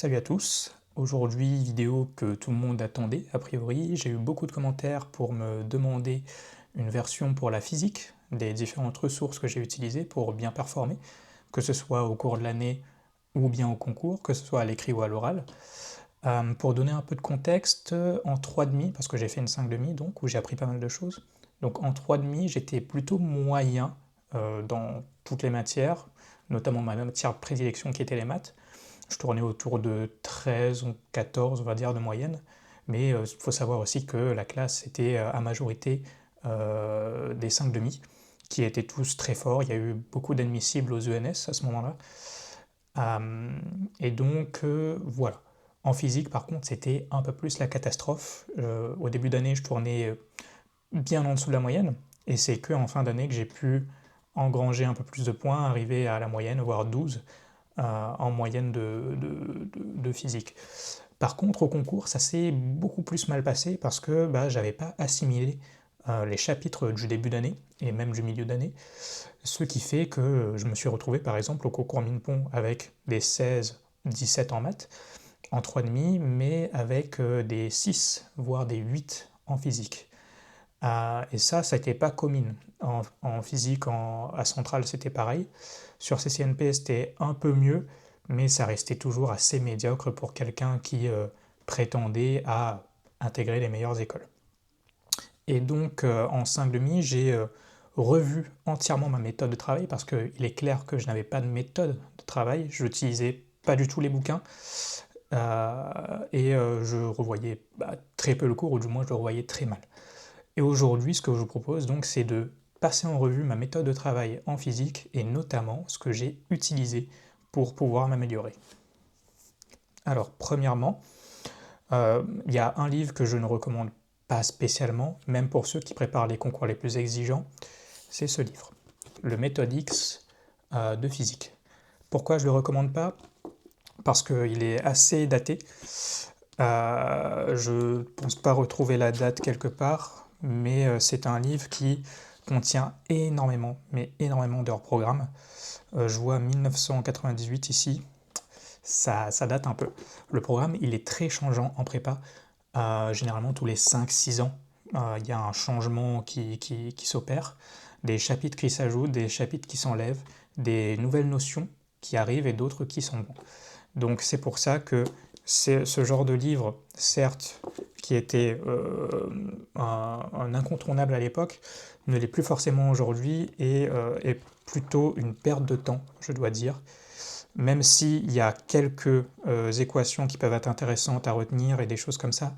Salut à tous, aujourd'hui vidéo que tout le monde attendait a priori, j'ai eu beaucoup de commentaires pour me demander une version pour la physique des différentes ressources que j'ai utilisées pour bien performer, que ce soit au cours de l'année ou bien au concours, que ce soit à l'écrit ou à l'oral. Pour donner un peu de contexte, en 3,5, parce que j'ai fait une 5,5 donc, où j'ai appris pas mal de choses, donc en 3,5 j'étais plutôt moyen dans toutes les matières, notamment ma matière de prédilection qui était les maths. Je tournais autour de 13 ou 14, on va dire, de moyenne. Mais il faut savoir aussi que la classe était à majorité des 5,5, qui étaient tous très forts. Il y a eu beaucoup d'admissibles aux ENS à ce moment-là. Et donc, voilà. En physique, par contre, c'était un peu plus la catastrophe. Au début d'année, je tournais bien en dessous de la moyenne. Et c'est qu'en fin d'année que j'ai pu engranger un peu plus de points, arriver à la moyenne, voire 12 en moyenne de physique. Par contre, au concours, ça s'est beaucoup plus mal passé parce que j'avais pas assimilé les chapitres du début d'année et même du milieu d'année, ce qui fait que je me suis retrouvé par exemple au concours Minpon avec des 16, 17 en maths, en 3,5, mais avec des 6, voire des 8 en physique. Et ça n'était pas commune. En physique, à Centrale, c'était pareil. Sur CCNP, c'était un peu mieux, mais ça restait toujours assez médiocre pour quelqu'un qui prétendait à intégrer les meilleures écoles. Et donc, en 5,5, j'ai revu entièrement ma méthode de travail, parce qu'il est clair que je n'avais pas de méthode de travail, je n'utilisais pas du tout les bouquins, et je revoyais très peu le cours, ou du moins je le revoyais très mal. Et aujourd'hui, ce que je vous propose donc, c'est de passer en revue ma méthode de travail en physique et notamment ce que j'ai utilisé pour pouvoir m'améliorer. Alors, premièrement, il y a un livre que je ne recommande pas spécialement, même pour ceux qui préparent les concours les plus exigeants, c'est ce livre, le Méthode X de physique. Pourquoi je ne le recommande pas? Parce qu'il est assez daté. Je ne pense pas retrouver la date quelque part, mais c'est un livre qui contient énormément, mais énormément d'heures programme. Je vois 1998 ici, ça date un peu. Le programme, il est très changeant en prépa. Généralement, tous les 5-6 ans, il y a un changement qui s'opère, des chapitres qui s'ajoutent, des chapitres qui s'enlèvent, des nouvelles notions qui arrivent et d'autres qui sont bons. Donc c'est pour ça que c'est ce genre de livre, certes, qui était un incontournable à l'époque, ne l'est plus forcément aujourd'hui et est plutôt une perte de temps, je dois dire. Même s'il y a quelques équations qui peuvent être intéressantes à retenir et des choses comme ça,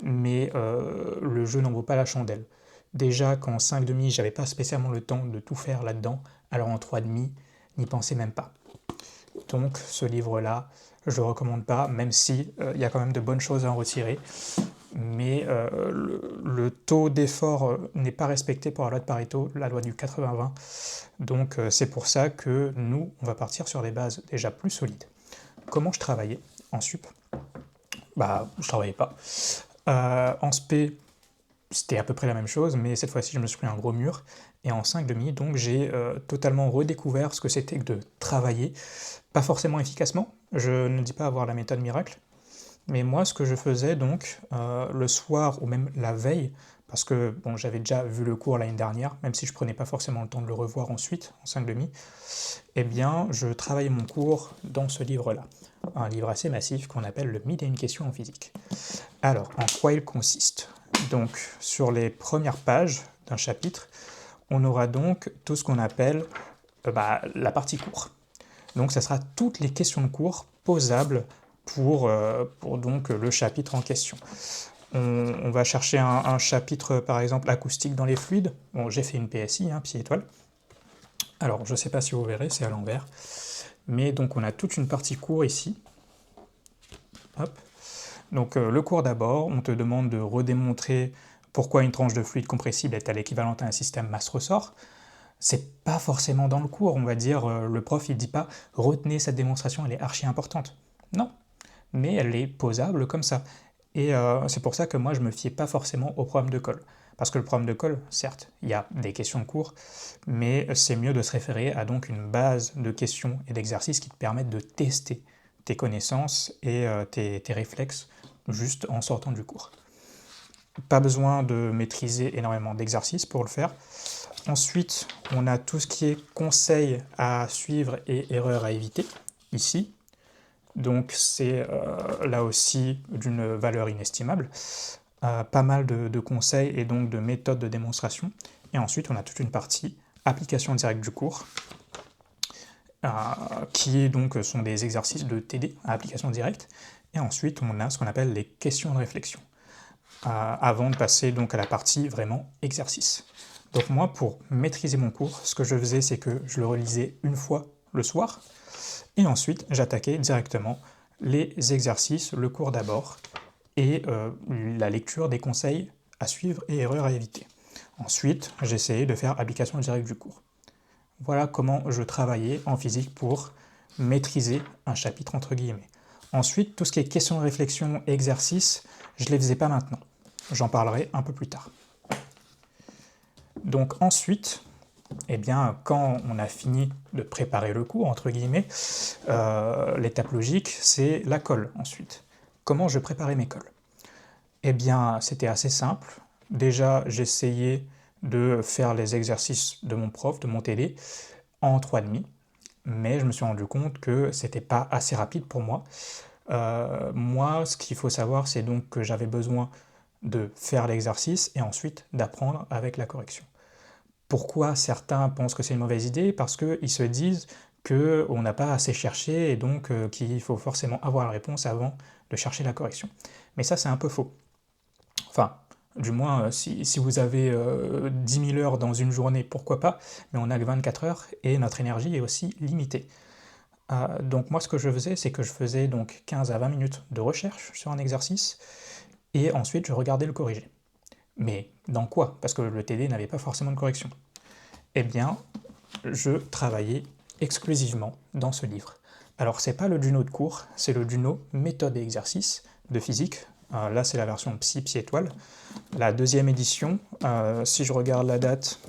mais le jeu n'en vaut pas la chandelle. Déjà qu'en 5,5, j'avais pas spécialement le temps de tout faire là-dedans, alors en 3,5, n'y pensez même pas. Donc ce livre-là, je ne le recommande pas, même si il y a quand même de bonnes choses à en retirer. Mais le taux d'effort n'est pas respecté pour la loi de Pareto, la loi du 80-20. Donc c'est pour ça que nous, on va partir sur des bases déjà plus solides. Comment je travaillais en sup? Je travaillais pas. En spé, c'était à peu près la même chose, mais cette fois-ci, je me suis pris un gros mur. Et en 5,5, donc j'ai totalement redécouvert ce que c'était que de travailler, pas forcément efficacement, je ne dis pas avoir la méthode miracle, mais moi ce que je faisais donc le soir ou même la veille, parce que bon, j'avais déjà vu le cours l'année dernière, même si je prenais pas forcément le temps de le revoir ensuite, en 5,5, eh bien je travaillais mon cours dans ce livre-là, un livre assez massif qu'on appelle le 1001 questions en physique. Alors, en quoi il consiste? Donc, sur les premières pages d'un chapitre, on aura donc tout ce qu'on appelle la partie cours. Donc ça sera toutes les questions de cours posables pour donc le chapitre en question. On va chercher un chapitre par exemple acoustique dans les fluides. Bon, j'ai fait une PSI, pied étoile. Alors je ne sais pas si vous verrez, c'est à l'envers. Mais donc on a toute une partie cours ici. Hop. Donc le cours d'abord, on te demande de redémontrer pourquoi une tranche de fluide compressible est-elle équivalente à un système masse-ressort. C'est pas forcément dans le cours, on va dire, le prof il dit pas « retenez cette démonstration, elle est archi importante ». Non, mais elle est posable comme ça. Et c'est pour ça que moi je me fiais pas forcément au programme de colle. Parce que le programme de colle, certes, il y a des questions de cours, mais c'est mieux de se référer à donc une base de questions et d'exercices qui te permettent de tester tes connaissances et tes réflexes juste en sortant du cours. Pas besoin de maîtriser énormément d'exercices pour le faire. Ensuite, on a tout ce qui est conseils à suivre et erreurs à éviter, ici. Donc c'est là aussi d'une valeur inestimable. Pas mal de conseils et donc de méthodes de démonstration. Et ensuite, on a toute une partie application directe du cours, qui donc sont des exercices de TD à application directe. Et ensuite, on a ce qu'on appelle les questions de réflexion, avant de passer donc à la partie vraiment exercice. Donc moi, pour maîtriser mon cours, ce que je faisais, c'est que je le relisais une fois le soir, et ensuite j'attaquais directement les exercices, le cours d'abord, et la lecture des conseils à suivre et erreurs à éviter. Ensuite, j'essayais de faire application directe du cours. Voilà comment je travaillais en physique pour maîtriser un chapitre entre guillemets. Ensuite, tout ce qui est questions de réflexion et exercices, je ne les faisais pas maintenant. J'en parlerai un peu plus tard. Donc ensuite, eh bien, quand on a fini de préparer le cours, entre guillemets, l'étape logique, c'est la colle ensuite. Comment je préparais mes colles? Eh bien, c'était assez simple. Déjà, j'essayais de faire les exercices de mon prof, de mon TD, en 3,5, mais je me suis rendu compte que c'était pas assez rapide pour moi. Moi, ce qu'il faut savoir, c'est donc que j'avais besoin de faire l'exercice et ensuite d'apprendre avec la correction. Pourquoi certains pensent que c'est une mauvaise idée? Parce qu'ils se disent qu'on n'a pas assez cherché et donc qu'il faut forcément avoir la réponse avant de chercher la correction. Mais ça, c'est un peu faux. Enfin, du moins, si vous avez 10 000 heures dans une journée, pourquoi pas, mais on n'a que 24 heures et notre énergie est aussi limitée. Donc moi, ce que je faisais, c'est que je faisais donc 15 à 20 minutes de recherche sur un exercice, et ensuite je regardais le corrigé. Mais dans quoi? Parce que le TD n'avait pas forcément de correction. Eh bien, je travaillais exclusivement dans ce livre. Alors, c'est pas le Duno de cours, c'est le Duno méthode et exercice de physique. Là, c'est la version Psy étoile. La deuxième édition, si je regarde la date,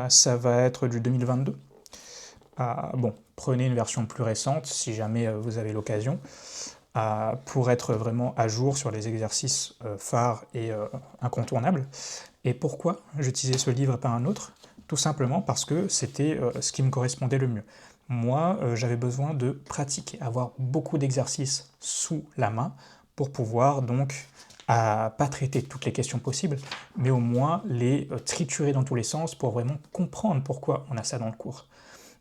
ça va être du 2022. Bon, prenez une version plus récente si jamais vous avez l'occasion, pour être vraiment à jour sur les exercices phares et incontournables. Et pourquoi j'utilisais ce livre et pas un autre? Tout simplement parce que c'était ce qui me correspondait le mieux. Moi, j'avais besoin de pratiquer, avoir beaucoup d'exercices sous la main pour pouvoir donc pas traiter toutes les questions possibles, mais au moins les triturer dans tous les sens pour vraiment comprendre pourquoi on a ça dans le cours.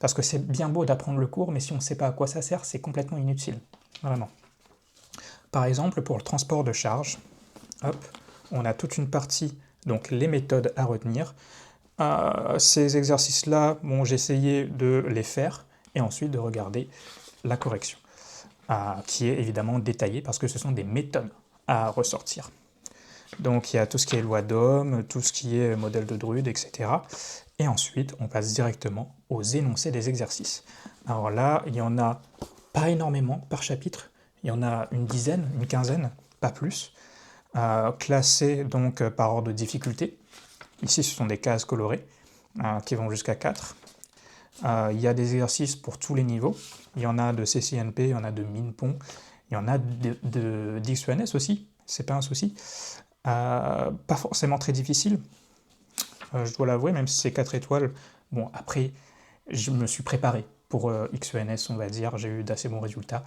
Parce que c'est bien beau d'apprendre le cours, mais si on ne sait pas à quoi ça sert, c'est complètement inutile. Vraiment. Par exemple, pour le transport de charge, hop, on a toute une partie, donc les méthodes à retenir. Ces exercices-là, bon, j'essayais de les faire et ensuite de regarder la correction, qui est évidemment détaillée parce que ce sont des méthodes à ressortir. Donc il y a tout ce qui est loi d'Ohm, tout ce qui est modèle de Drude, etc. Et ensuite, on passe directement aux énoncés des exercices. Alors là, il y en a pas énormément par chapitre, il y en a une dizaine, une quinzaine, pas plus, classés donc par ordre de difficulté. Ici, ce sont des cases colorées qui vont jusqu'à 4. Il y a des exercices pour tous les niveaux. Il y en a de CCNP, il y en a de MINPON, il y en a d'XENS aussi, c'est pas un souci. Pas forcément très difficile, je dois l'avouer, même si c'est 4 étoiles. Bon, après, je me suis préparé pour XENS, on va dire, j'ai eu d'assez bons résultats.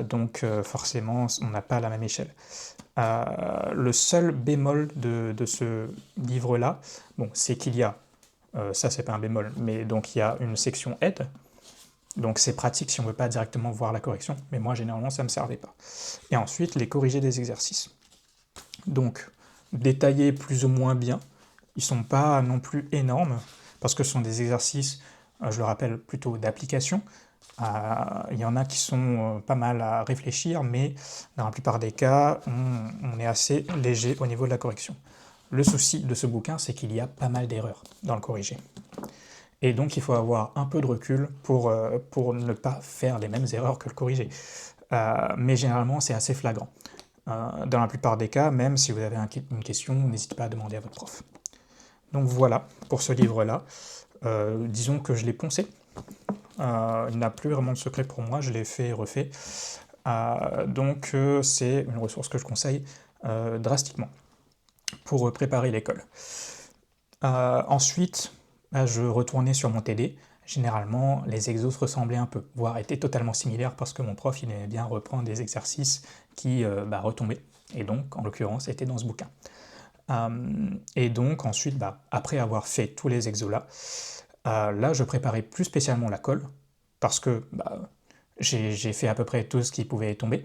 Donc forcément, on n'a pas la même échelle. Le seul bémol de ce livre-là, bon, c'est qu'il y a, ça c'est pas un bémol, mais donc il y a une section aide, donc c'est pratique si on ne veut pas directement voir la correction, mais moi généralement ça ne me servait pas. Et ensuite, les corrigés des exercices. Donc, détaillés plus ou moins bien, ils ne sont pas non plus énormes, parce que ce sont des exercices, je le rappelle, plutôt d'application. Il y en a qui sont pas mal à réfléchir, mais dans la plupart des cas, on est assez léger au niveau de la correction. Le souci de ce bouquin, c'est qu'il y a pas mal d'erreurs dans le corrigé. Et donc, il faut avoir un peu de recul pour ne pas faire les mêmes erreurs que le corrigé. Mais généralement, c'est assez flagrant. Dans la plupart des cas, même si vous avez une question, n'hésitez pas à demander à votre prof. Donc voilà, pour ce livre-là, disons que je l'ai poncé. il n'a plus vraiment de secret pour moi, je l'ai fait et refait. Donc c'est une ressource que je conseille drastiquement pour préparer l'école. Ensuite, je retournais sur mon TD. Généralement, les exos se ressemblaient un peu, voire étaient totalement similaires parce que mon prof, il aimait bien reprendre des exercices qui retombaient. Et donc, en l'occurrence, c'était dans ce bouquin. Et donc, ensuite, après avoir fait tous les exos-là, là, je préparais plus spécialement la colle parce que j'ai fait à peu près tout ce qui pouvait tomber.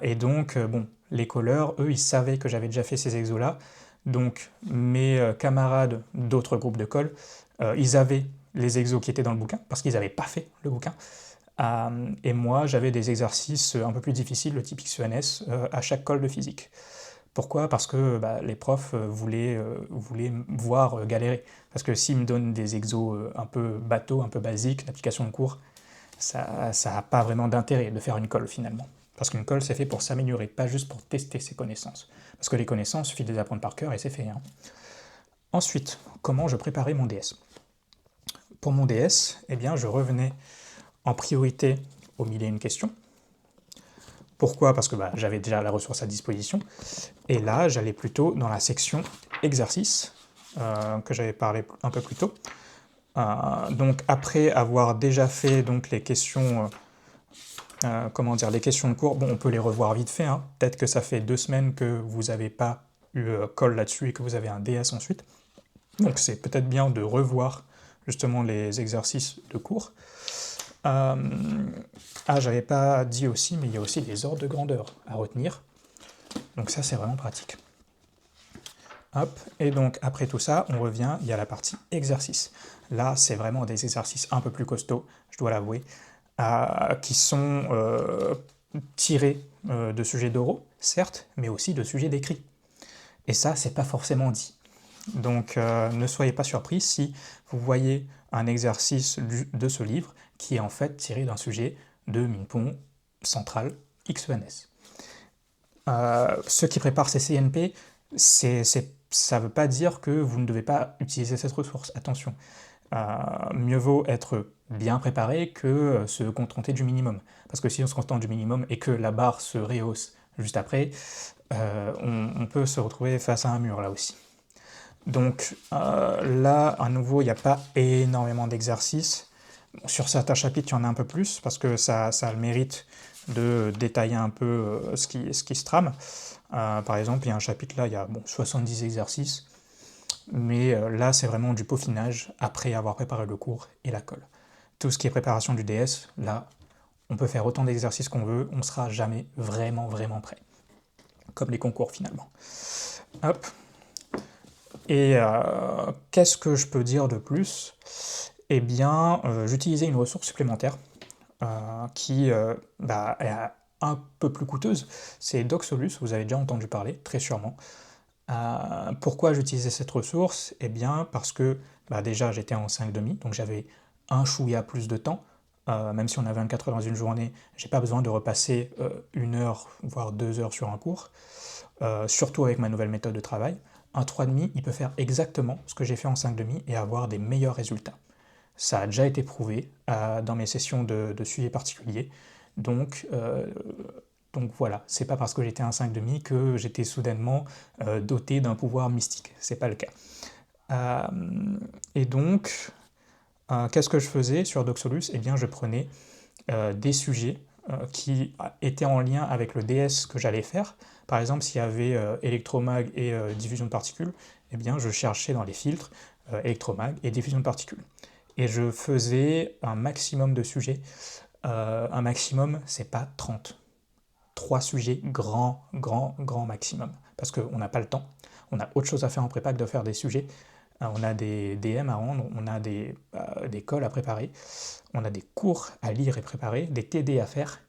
Et donc, bon, les colleurs, eux, ils savaient que j'avais déjà fait ces exos-là. Donc, mes camarades d'autres groupes de colle, ils avaient les exos qui étaient dans le bouquin, parce qu'ils n'avaient pas fait le bouquin. Et moi, j'avais des exercices un peu plus difficiles, le type XENS, à chaque colle de physique. Pourquoi? Parce que les profs voulaient me voir galérer. Parce que s'ils me donnent des exos un peu bateaux, un peu basiques, d'application de cours, ça n'a pas vraiment d'intérêt de faire une colle finalement. Parce qu'une colle, c'est fait pour s'améliorer, pas juste pour tester ses connaissances. Parce que les connaissances, il suffit de les apprendre par cœur et c'est fait. Hein. Ensuite, comment je préparais mon DS? Pour mon DS, eh bien, je revenais en priorité aux 1001 questions. Pourquoi? Parce que j'avais déjà la ressource à disposition. Et là, j'allais plutôt dans la section exercices, que j'avais parlé un peu plus tôt. Donc après avoir déjà fait donc, les questions... les questions de cours, bon, on peut les revoir vite fait, hein. Peut-être que ça fait 2 semaines que vous n'avez pas eu colle là-dessus et que vous avez un DS ensuite. Donc c'est peut-être bien de revoir justement les exercices de cours. J'avais pas dit aussi, mais il y a aussi les ordres de grandeur à retenir. Donc ça, c'est vraiment pratique. Hop, et donc après tout ça, on revient, il y a la partie exercice. Là, c'est vraiment des exercices un peu plus costauds, je dois l'avouer, qui sont tirés de sujets d'oraux, certes, mais aussi de sujets d'écrits. Et ça, c'est pas forcément dit. Donc ne soyez pas surpris si vous voyez un exercice de ce livre qui est en fait tiré d'un sujet de Minpon Central XENS. Ceux qui préparent ces CNP, ça ne veut pas dire que vous ne devez pas utiliser cette ressource, attention. Mieux vaut être bien préparé que se contenter du minimum. Parce que si on se contente du minimum et que la barre se rehausse juste après, on peut se retrouver face à un mur là aussi. Donc là, à nouveau, il n'y a pas énormément d'exercices. Bon, sur certains chapitres, il y en a un peu plus, parce que ça a le mérite de détailler un peu ce qui se trame. Par exemple, il y a un chapitre là, il y a 70 exercices, mais là, c'est vraiment du peaufinage après avoir préparé le cours et la colle. Tout ce qui est préparation du DS, là, on peut faire autant d'exercices qu'on veut, on ne sera jamais vraiment prêt. Comme les concours finalement. Hop. Et qu'est-ce que je peux dire de plus? Eh bien, j'utilisais une ressource supplémentaire qui est un peu plus coûteuse. C'est Docsolus, vous avez déjà entendu parler, très sûrement. Pourquoi j'utilisais cette ressource? Eh bien, parce que déjà j'étais en 5,5, donc j'avais un chouïa plus de temps. Même si on a 24 heures dans une journée, j'ai pas besoin de repasser 1 heure, voire 2 heures sur un cours. Surtout avec ma nouvelle méthode de travail. Un 3,5, il peut faire exactement ce que j'ai fait en 5,5 et avoir des meilleurs résultats. Ça a déjà été prouvé dans mes sessions de suivi particulier. Donc voilà, c'est pas parce que j'étais un 5,5 que j'étais soudainement doté d'un pouvoir mystique. C'est pas le cas. Et donc, qu'est-ce que je faisais sur Docsolus? Eh bien, je prenais des sujets qui étaient en lien avec le DS que j'allais faire. Par exemple, s'il y avait électromag et diffusion de particules, eh bien, je cherchais dans les filtres électromag et diffusion de particules. Et je faisais un maximum de sujets. Un maximum, c'est pas 30. 3 sujets, grand maximum. Parce qu'on n'a pas le temps. On a autre chose à faire en prépa que de faire des sujets. On a des DM à rendre, on a des colles à préparer, on a des cours à lire et préparer, des TD à faire.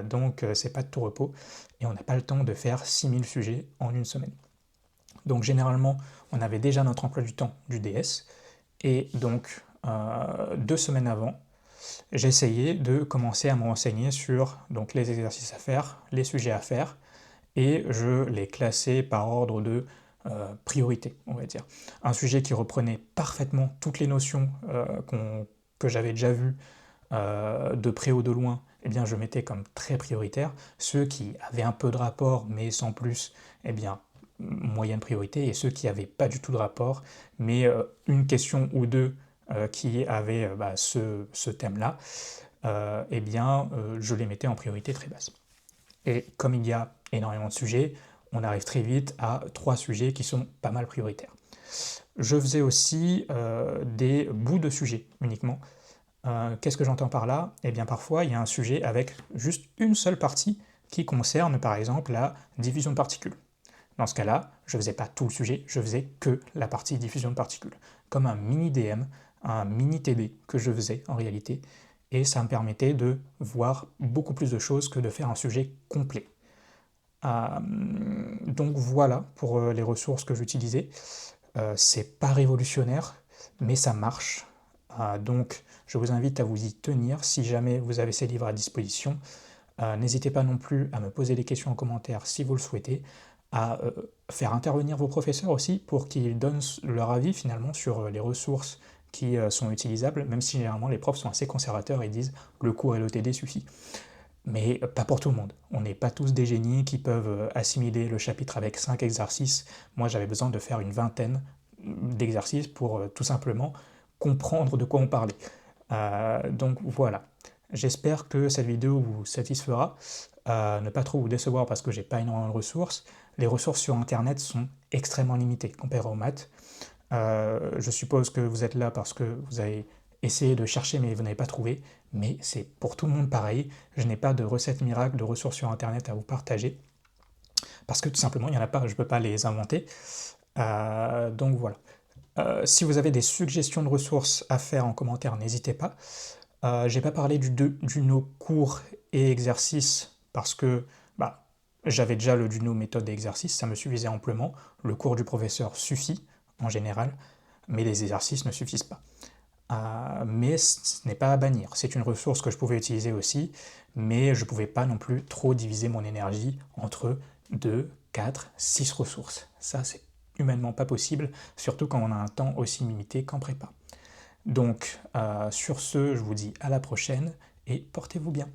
Donc c'est pas de tout repos. Et on n'a pas le temps de faire 6000 sujets en une semaine. Donc généralement, on avait déjà notre emploi du temps du DS. Et donc, 2 semaines avant, j'essayais de commencer à me renseigner sur donc, les exercices à faire, les sujets à faire, et je les classais par ordre de priorité, on va dire. Un sujet qui reprenait parfaitement toutes les notions que j'avais déjà vus de près ou de loin, eh bien, je mettais comme très prioritaire. Ceux qui avaient un peu de rapport, mais sans plus, eh bien, moyenne priorité. Et ceux qui n'avaient pas du tout de rapport, mais une question ou deux qui avaient ce thème-là, eh bien, je les mettais en priorité très basse. Et comme il y a énormément de sujets, on arrive très vite à 3 sujets qui sont pas mal prioritaires. Je faisais aussi des bouts de sujets uniquement. Qu'est-ce que j'entends par là? Eh bien parfois il y a un sujet avec juste une seule partie qui concerne par exemple la diffusion de particules. Dans ce cas-là, je ne faisais pas tout le sujet, je faisais que la partie diffusion de particules. Comme un mini DM, un mini TD que je faisais en réalité, et ça me permettait de voir beaucoup plus de choses que de faire un sujet complet. Donc voilà pour les ressources que j'utilisais. C'est pas révolutionnaire, mais ça marche. Donc je vous invite à vous y tenir si jamais vous avez ces livres à disposition. N'hésitez pas non plus à me poser des questions en commentaire si vous le souhaitez, à faire intervenir vos professeurs aussi pour qu'ils donnent leur avis finalement sur les ressources qui sont utilisables, même si généralement les profs sont assez conservateurs et disent le cours et le TD suffit. Mais pas pour tout le monde. On n'est pas tous des génies qui peuvent assimiler le chapitre avec 5 exercices. Moi j'avais besoin de faire une vingtaine d'exercices pour tout simplement comprendre de quoi on parlait. Donc voilà. J'espère que cette vidéo vous satisfera. Ne pas trop vous décevoir parce que j'ai pas énormément de ressources. Les ressources sur internet sont extrêmement limitées comparées aux maths. Je suppose que vous êtes là parce que vous avez essayé de chercher mais vous n'avez pas trouvé. Mais c'est pour tout le monde pareil. Je n'ai pas de recettes miracles, de ressources sur internet à vous partager. Parce que tout simplement il n'y en a pas, je ne peux pas les inventer. Donc voilà. Si vous avez des suggestions de ressources à faire en commentaire, n'hésitez pas. J'ai pas parlé du no cours et exercices parce que j'avais déjà le Duno méthode et exercice, ça me suffisait amplement. Le cours du professeur suffit en général, mais les exercices ne suffisent pas. Mais ce n'est pas à bannir. C'est une ressource que je pouvais utiliser aussi, mais je ne pouvais pas non plus trop diviser mon énergie entre 2, 4, 6 ressources. Ça, c'est humainement pas possible, surtout quand on a un temps aussi limité qu'en prépa. Donc, sur ce, je vous dis à la prochaine et portez-vous bien.